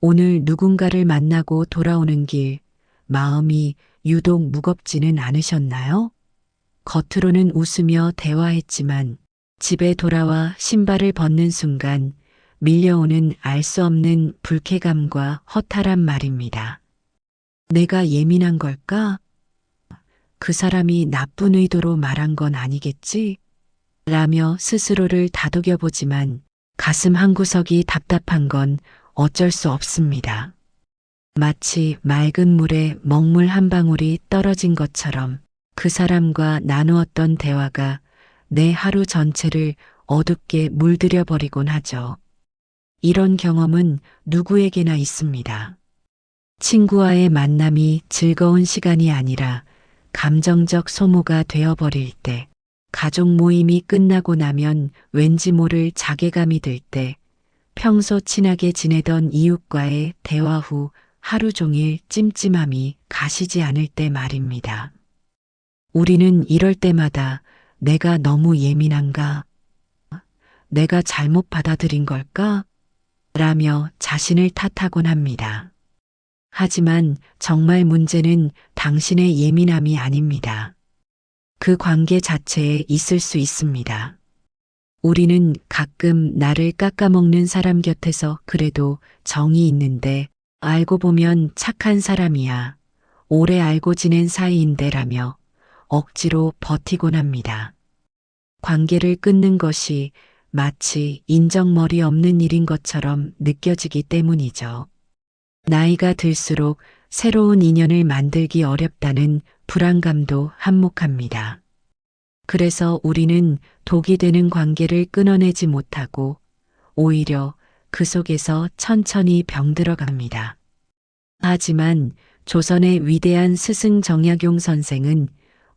오늘 누군가를 만나고 돌아오는 길, 마음이 유독 무겁지는 않으셨나요? 겉으로는 웃으며 대화했지만 집에 돌아와 신발을 벗는 순간 밀려오는 알 수 없는 불쾌감과 허탈한 말입니다. 내가 예민한 걸까? 그 사람이 나쁜 의도로 말한 건 아니겠지? 라며 스스로를 다독여보지만 가슴 한구석이 답답한 건 어쩔 수 없습니다. 마치 맑은 물에 먹물 한 방울이 떨어진 것처럼 그 사람과 나누었던 대화가 내 하루 전체를 어둡게 물들여 버리곤 하죠. 이런 경험은 누구에게나 있습니다. 친구와의 만남이 즐거운 시간이 아니라 감정적 소모가 되어버릴 때, 가족 모임이 끝나고 나면 왠지 모를 자괴감이 들 때, 평소 친하게 지내던 이웃과의 대화 후 하루 종일 찜찜함이 가시지 않을 때 말입니다. 우리는 이럴 때마다 내가 너무 예민한가? 내가 잘못 받아들인 걸까? 라며 자신을 탓하곤 합니다. 하지만 정말 문제는 당신의 예민함이 아닙니다. 그 관계 자체에 있을 수 있습니다. 우리는 가끔 나를 깎아먹는 사람 곁에서 그래도 정이 있는데 알고 보면 착한 사람이야. 오래 알고 지낸 사이인데라며 억지로 버티곤 합니다. 관계를 끊는 것이 마치 인정머리 없는 일인 것처럼 느껴지기 때문이죠. 나이가 들수록 새로운 인연을 만들기 어렵다는 불안감도 한몫합니다. 그래서 우리는 독이 되는 관계를 끊어내지 못하고 오히려 그 속에서 천천히 병들어갑니다. 하지만 조선의 위대한 스승 정약용 선생은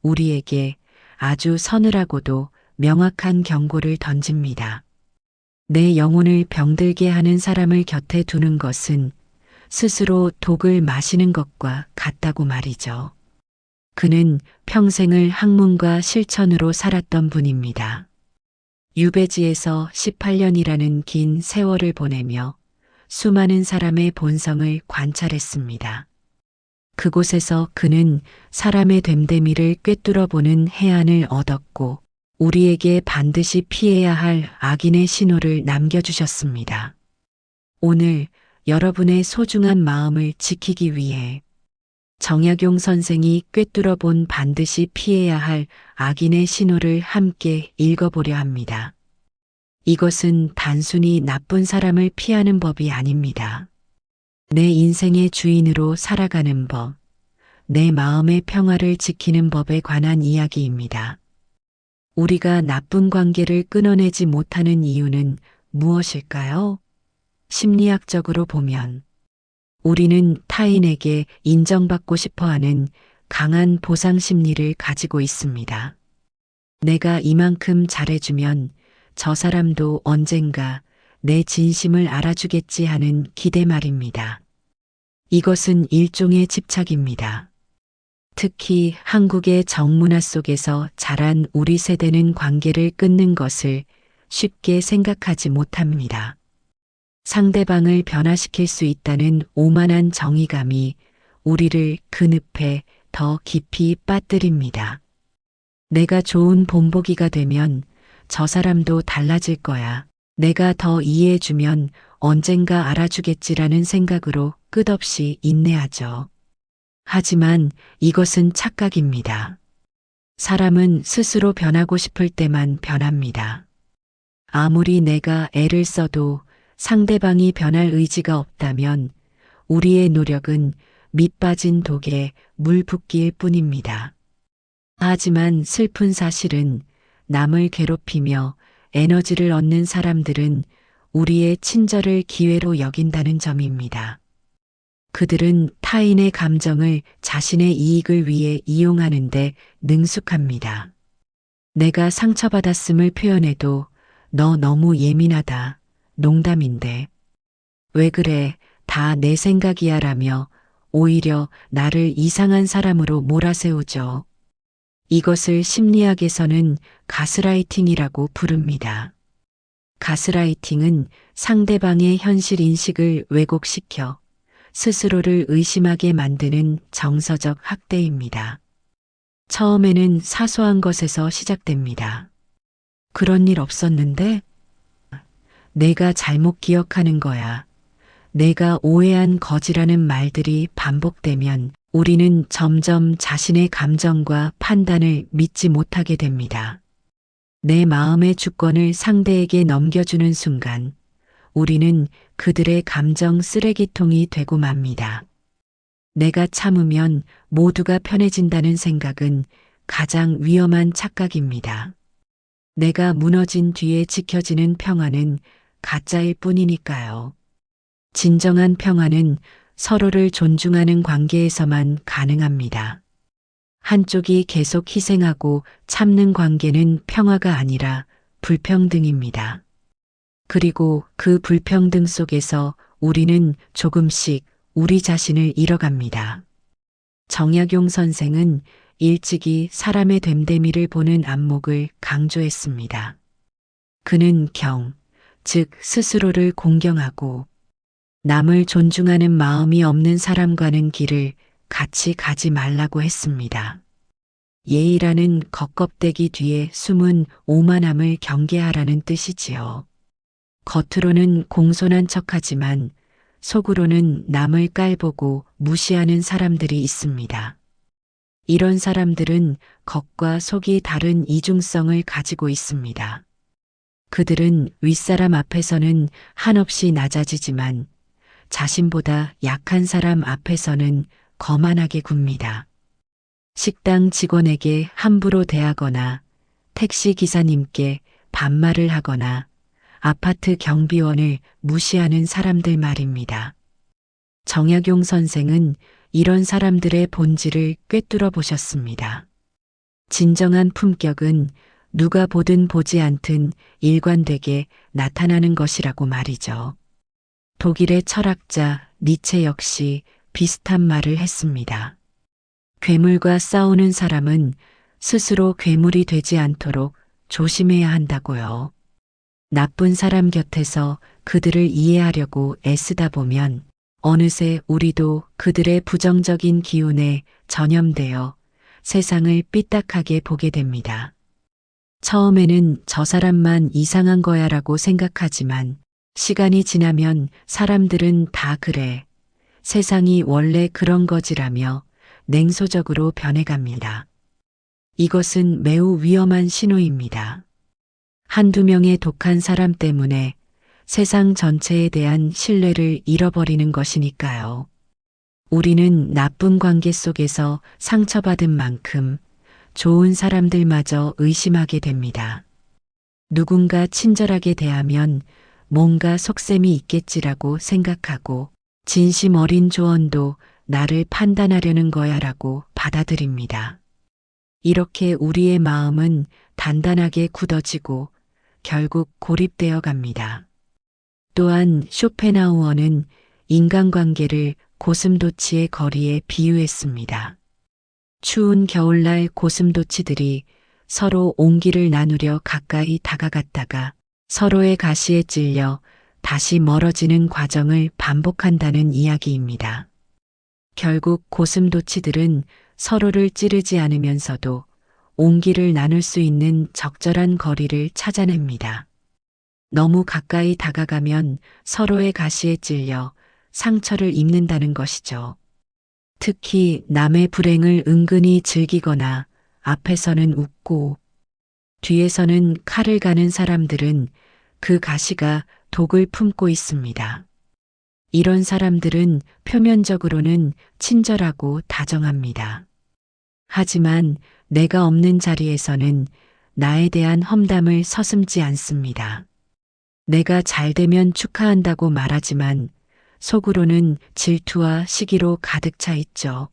우리에게 아주 서늘하고도 명확한 경고를 던집니다. 내 영혼을 병들게 하는 사람을 곁에 두는 것은 스스로 독을 마시는 것과 같다고 말이죠. 그는 평생을 학문과 실천으로 살았던 분입니다. 유배지에서 18년이라는 긴 세월을 보내며 수많은 사람의 본성을 관찰했습니다. 그곳에서 그는 사람의 됨됨이를 꿰뚫어 보는 해안을 얻었고 우리에게 반드시 피해야 할 악인의 신호를 남겨주셨습니다. 오늘 여러분의 소중한 마음을 지키기 위해 정약용 선생이 꿰뚫어 본 반드시 피해야 할 악인의 신호를 함께 읽어보려 합니다. 이것은 단순히 나쁜 사람을 피하는 법이 아닙니다. 내 인생의 주인으로 살아가는 법, 내 마음의 평화를 지키는 법에 관한 이야기입니다. 우리가 나쁜 관계를 끊어내지 못하는 이유는 무엇일까요? 심리학적으로 보면 우리는 타인에게 인정받고 싶어 하는 강한 보상 심리를 가지고 있습니다. 내가 이만큼 잘해주면 저 사람도 언젠가 내 진심을 알아주겠지 하는 기대 말입니다. 이것은 일종의 집착입니다. 특히 한국의 정문화 속에서 자란 우리 세대는 관계를 끊는 것을 쉽게 생각하지 못합니다. 상대방을 변화시킬 수 있다는 오만한 정의감이 우리를 그 늪에 더 깊이 빠뜨립니다. 내가 좋은 본보기가 되면 저 사람도 달라질 거야. 내가 더 이해해주면 언젠가 알아주겠지라는 생각으로 끝없이 인내하죠. 하지만 이것은 착각입니다. 사람은 스스로 변하고 싶을 때만 변합니다. 아무리 내가 애를 써도 상대방이 변할 의지가 없다면 우리의 노력은 밑 빠진 독에 물 붓기일 뿐입니다. 하지만 슬픈 사실은 남을 괴롭히며 에너지를 얻는 사람들은 우리의 친절을 기회로 여긴다는 점입니다. 그들은 타인의 감정을 자신의 이익을 위해 이용하는데 능숙합니다. 내가 상처받았음을 표현해도 너 너무 예민하다. 농담인데. 왜 그래? 다 내 생각이야 라며 오히려 나를 이상한 사람으로 몰아세우죠. 이것을 심리학에서는 가스라이팅이라고 부릅니다. 가스라이팅은 상대방의 현실 인식을 왜곡시켜 스스로를 의심하게 만드는 정서적 학대입니다. 처음에는 사소한 것에서 시작됩니다. 그런 일 없었는데? 내가 잘못 기억하는 거야. 내가 오해한 거지라는 말들이 반복되면 우리는 점점 자신의 감정과 판단을 믿지 못하게 됩니다. 내 마음의 주권을 상대에게 넘겨주는 순간 우리는 그들의 감정 쓰레기통이 되고 맙니다. 내가 참으면 모두가 편해진다는 생각은 가장 위험한 착각입니다. 내가 무너진 뒤에 지켜지는 평화는 가짜일 뿐이니까요. 진정한 평화는 서로를 존중하는 관계에서만 가능합니다. 한쪽이 계속 희생하고 참는 관계는 평화가 아니라 불평등입니다. 그리고 그 불평등 속에서 우리는 조금씩 우리 자신을 잃어갑니다. 정약용 선생은 일찍이 사람의 됨됨이를 보는 안목을 강조했습니다. 그는 즉 스스로를 공경하고 남을 존중하는 마음이 없는 사람과는 길을 같이 가지 말라고 했습니다. 예의라는 겉껍데기 뒤에 숨은 오만함을 경계하라는 뜻이지요. 겉으로는 공손한 척하지만 속으로는 남을 깔보고 무시하는 사람들이 있습니다. 이런 사람들은 겉과 속이 다른 이중성을 가지고 있습니다. 그들은 윗사람 앞에서는 한없이 낮아지지만 자신보다 약한 사람 앞에서는 거만하게 굽니다. 식당 직원에게 함부로 대하거나 택시 기사님께 반말을 하거나 아파트 경비원을 무시하는 사람들 말입니다. 정약용 선생은 이런 사람들의 본질을 꿰뚫어 보셨습니다. 진정한 품격은 누가 보든 보지 않든 일관되게 나타나는 것이라고 말이죠. 독일의 철학자 니체 역시 비슷한 말을 했습니다. 괴물과 싸우는 사람은 스스로 괴물이 되지 않도록 조심해야 한다고요. 나쁜 사람 곁에서 그들을 이해하려고 애쓰다 보면 어느새 우리도 그들의 부정적인 기운에 전염되어 세상을 삐딱하게 보게 됩니다. 처음에는 저 사람만 이상한 거야라고 생각하지만 시간이 지나면 사람들은 다 그래. 세상이 원래 그런 거지라며 냉소적으로 변해갑니다. 이것은 매우 위험한 신호입니다. 한두 명의 독한 사람 때문에 세상 전체에 대한 신뢰를 잃어버리는 것이니까요. 우리는 나쁜 관계 속에서 상처받은 만큼 좋은 사람들마저 의심하게 됩니다. 누군가 친절하게 대하면 뭔가 속셈이 있겠지라고 생각하고 진심 어린 조언도 나를 판단하려는 거야라고 받아들입니다. 이렇게 우리의 마음은 단단하게 굳어지고 결국 고립되어 갑니다. 또한 쇼펜하우어는 인간관계를 고슴도치의 거리에 비유했습니다. 추운 겨울날 고슴도치들이 서로 온기를 나누려 가까이 다가갔다가 서로의 가시에 찔려 다시 멀어지는 과정을 반복한다는 이야기입니다. 결국 고슴도치들은 서로를 찌르지 않으면서도 온기를 나눌 수 있는 적절한 거리를 찾아냅니다. 너무 가까이 다가가면 서로의 가시에 찔려 상처를 입는다는 것이죠. 특히 남의 불행을 은근히 즐기거나 앞에서는 웃고 뒤에서는 칼을 가는 사람들은 그 가시가 독을 품고 있습니다. 이런 사람들은 표면적으로는 친절하고 다정합니다. 하지만 내가 없는 자리에서는 나에 대한 험담을 서슴지 않습니다. 내가 잘되면 축하한다고 말하지만 속으로는 질투와 시기로 가득 차 있죠.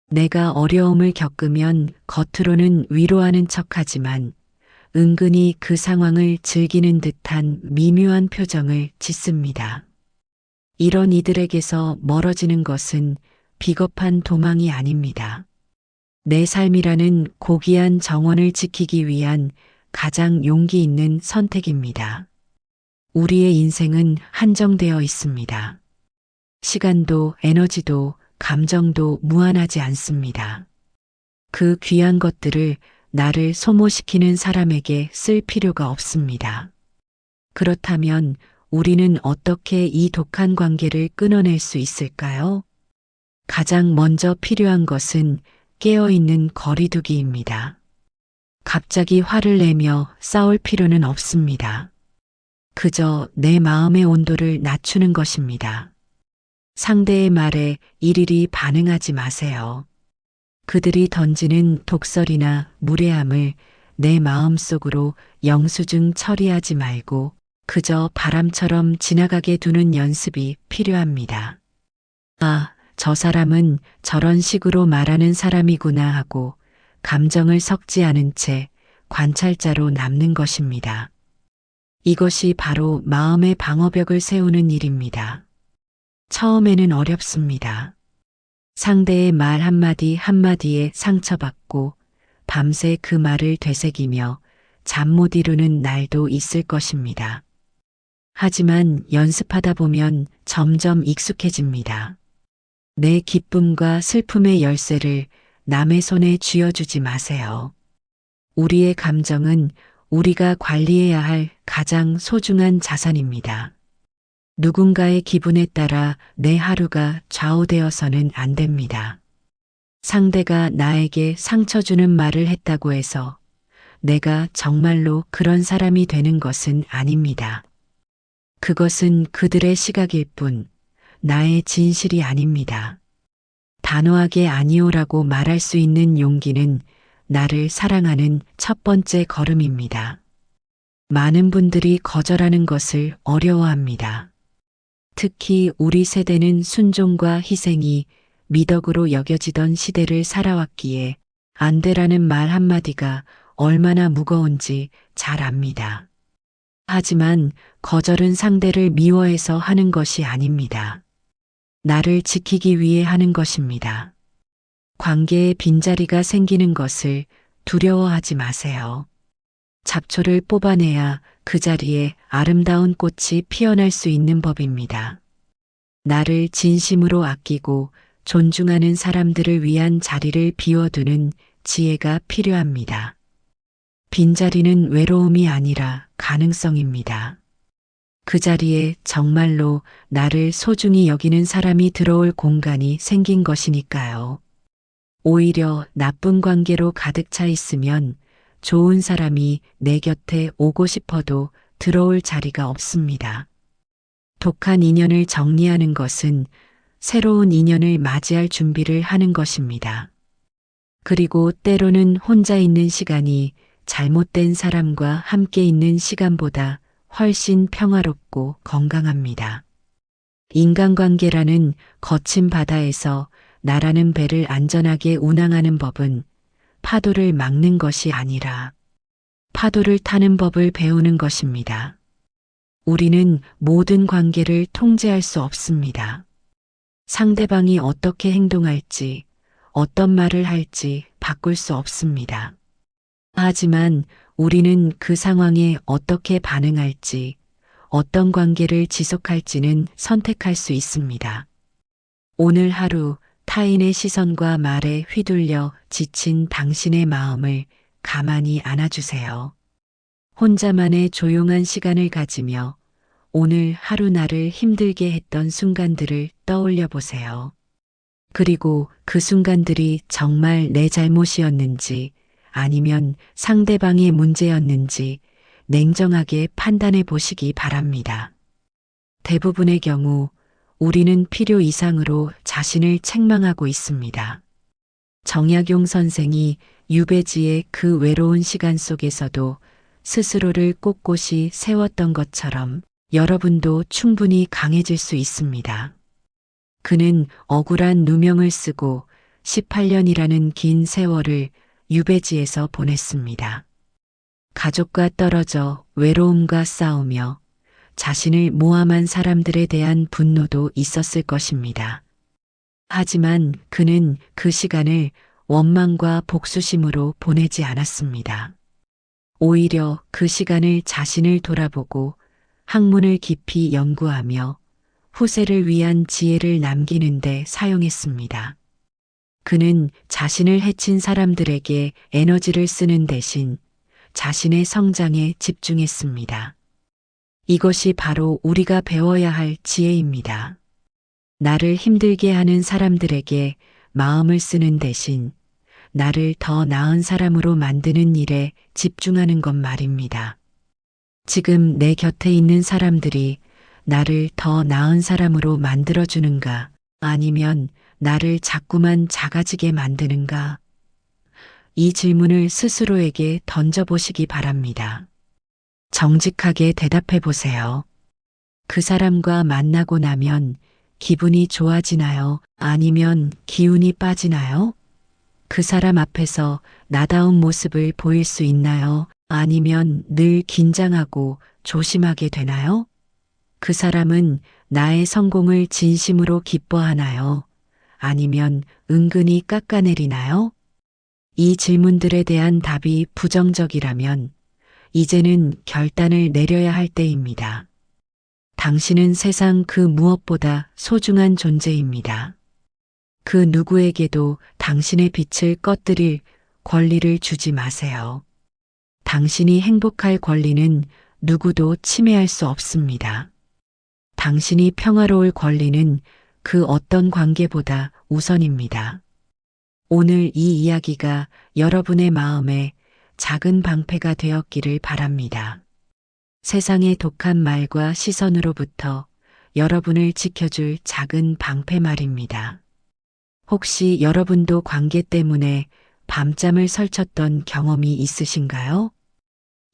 내가 어려움을 겪으면 겉으로는 위로하는 척하지만 은근히 그 상황을 즐기는 듯한 미묘한 표정을 짓습니다. 이런 이들에게서 멀어지는 것은 비겁한 도망이 아닙니다. 내 삶이라는 고귀한 정원을 지키기 위한 가장 용기 있는 선택입니다. 우리의 인생은 한정되어 있습니다. 시간도 에너지도 감정도 무한하지 않습니다. 그 귀한 것들을 나를 소모시키는 사람에게 쓸 필요가 없습니다. 그렇다면 우리는 어떻게 이 독한 관계를 끊어낼 수 있을까요? 가장 먼저 필요한 것은 깨어있는 거리두기입니다. 갑자기 화를 내며 싸울 필요는 없습니다. 그저 내 마음의 온도를 낮추는 것입니다. 상대의 말에 일일이 반응하지 마세요. 그들이 던지는 독설이나 무례함을 내 마음속으로 영수증 처리하지 말고 그저 바람처럼 지나가게 두는 연습이 필요합니다. 아, 저 사람은 저런 식으로 말하는 사람이구나 하고 감정을 섞지 않은 채 관찰자로 남는 것입니다. 이것이 바로 마음의 방어벽을 세우는 일입니다. 처음에는 어렵습니다. 상대의 말 한마디 한마디에 상처받고 밤새 그 말을 되새기며 잠 못 이루는 날도 있을 것입니다. 하지만 연습하다 보면 점점 익숙해집니다. 내 기쁨과 슬픔의 열쇠를 남의 손에 쥐어주지 마세요. 우리의 감정은 우리가 관리해야 할 가장 소중한 자산입니다. 누군가의 기분에 따라 내 하루가 좌우되어서는 안 됩니다. 상대가 나에게 상처 주는 말을 했다고 해서 내가 정말로 그런 사람이 되는 것은 아닙니다. 그것은 그들의 시각일 뿐 나의 진실이 아닙니다. 단호하게 아니오라고 말할 수 있는 용기는 나를 사랑하는 첫 번째 걸음입니다. 많은 분들이 거절하는 것을 어려워합니다. 특히 우리 세대는 순종과 희생이 미덕으로 여겨지던 시대를 살아왔기에 안 되라는 말 한마디가 얼마나 무거운지 잘 압니다. 하지만 거절은 상대를 미워해서 하는 것이 아닙니다. 나를 지키기 위해 하는 것입니다. 관계에 빈자리가 생기는 것을 두려워하지 마세요. 잡초를 뽑아내야 그 자리에 아름다운 꽃이 피어날 수 있는 법입니다. 나를 진심으로 아끼고 존중하는 사람들을 위한 자리를 비워두는 지혜가 필요합니다. 빈자리는 외로움이 아니라 가능성입니다. 그 자리에 정말로 나를 소중히 여기는 사람이 들어올 공간이 생긴 것이니까요. 오히려 나쁜 관계로 가득 차 있으면 좋은 사람이 내 곁에 오고 싶어도 들어올 자리가 없습니다. 독한 인연을 정리하는 것은 새로운 인연을 맞이할 준비를 하는 것입니다. 그리고 때로는 혼자 있는 시간이 잘못된 사람과 함께 있는 시간보다 훨씬 평화롭고 건강합니다. 인간관계라는 거친 바다에서 나라는 배를 안전하게 운항하는 법은 파도를 막는 것이 아니라 파도를 타는 법을 배우는 것입니다. 우리는 모든 관계를 통제할 수 없습니다. 상대방이 어떻게 행동할지, 어떤 말을 할지 바꿀 수 없습니다. 하지만 우리는 그 상황에 어떻게 반응할지, 어떤 관계를 지속할지는 선택할 수 있습니다. 오늘 하루 타인의 시선과 말에 휘둘려 지친 당신의 마음을 가만히 안아주세요. 혼자만의 조용한 시간을 가지며 오늘 하루 나를 힘들게 했던 순간들을 떠올려 보세요. 그리고 그 순간들이 정말 내 잘못이었는지 아니면 상대방의 문제였는지 냉정하게 판단해 보시기 바랍니다. 대부분의 경우 우리는 필요 이상으로 자신을 책망하고 있습니다. 정약용 선생이 유배지의 그 외로운 시간 속에서도 스스로를 꼿꼿이 세웠던 것처럼 여러분도 충분히 강해질 수 있습니다. 그는 억울한 누명을 쓰고 18년이라는 긴 세월을 유배지에서 보냈습니다. 가족과 떨어져 외로움과 싸우며 자신을 모함한 사람들에 대한 분노도 있었을 것입니다. 하지만 그는 그 시간을 원망과 복수심으로 보내지 않았습니다. 오히려 그 시간을 자신을 돌아보고 학문을 깊이 연구하며 후세를 위한 지혜를 남기는 데 사용했습니다. 그는 자신을 해친 사람들에게 에너지를 쓰는 대신 자신의 성장에 집중했습니다. 이것이 바로 우리가 배워야 할 지혜입니다. 나를 힘들게 하는 사람들에게 마음을 쓰는 대신 나를 더 나은 사람으로 만드는 일에 집중하는 것 말입니다. 지금 내 곁에 있는 사람들이 나를 더 나은 사람으로 만들어주는가, 아니면 나를 자꾸만 작아지게 만드는가? 이 질문을 스스로에게 던져보시기 바랍니다. 정직하게 대답해 보세요. 그 사람과 만나고 나면 기분이 좋아지나요? 아니면 기운이 빠지나요? 그 사람 앞에서 나다운 모습을 보일 수 있나요? 아니면 늘 긴장하고 조심하게 되나요? 그 사람은 나의 성공을 진심으로 기뻐하나요? 아니면 은근히 깎아내리나요? 이 질문들에 대한 답이 부정적이라면 이제는 결단을 내려야 할 때입니다. 당신은 세상 그 무엇보다 소중한 존재입니다. 그 누구에게도 당신의 빛을 꺼뜨릴 권리를 주지 마세요. 당신이 행복할 권리는 누구도 침해할 수 없습니다. 당신이 평화로울 권리는 그 어떤 관계보다 우선입니다. 오늘 이 이야기가 여러분의 마음에 작은 방패가 되었기를 바랍니다. 세상의 독한 말과 시선으로부터 여러분을 지켜줄 작은 방패 말입니다. 혹시 여러분도 관계 때문에 밤잠을 설쳤던 경험이 있으신가요?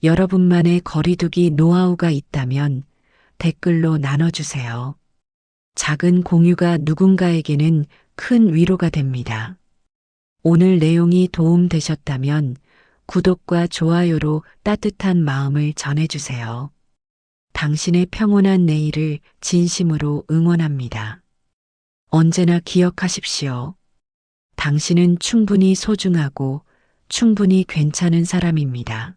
여러분만의 거리두기 노하우가 있다면 댓글로 나눠주세요. 작은 공유가 누군가에게는 큰 위로가 됩니다. 오늘 내용이 도움되셨다면 구독과 좋아요로 따뜻한 마음을 전해주세요. 당신의 평온한 내일을 진심으로 응원합니다. 언제나 기억하십시오. 당신은 충분히 소중하고 충분히 괜찮은 사람입니다.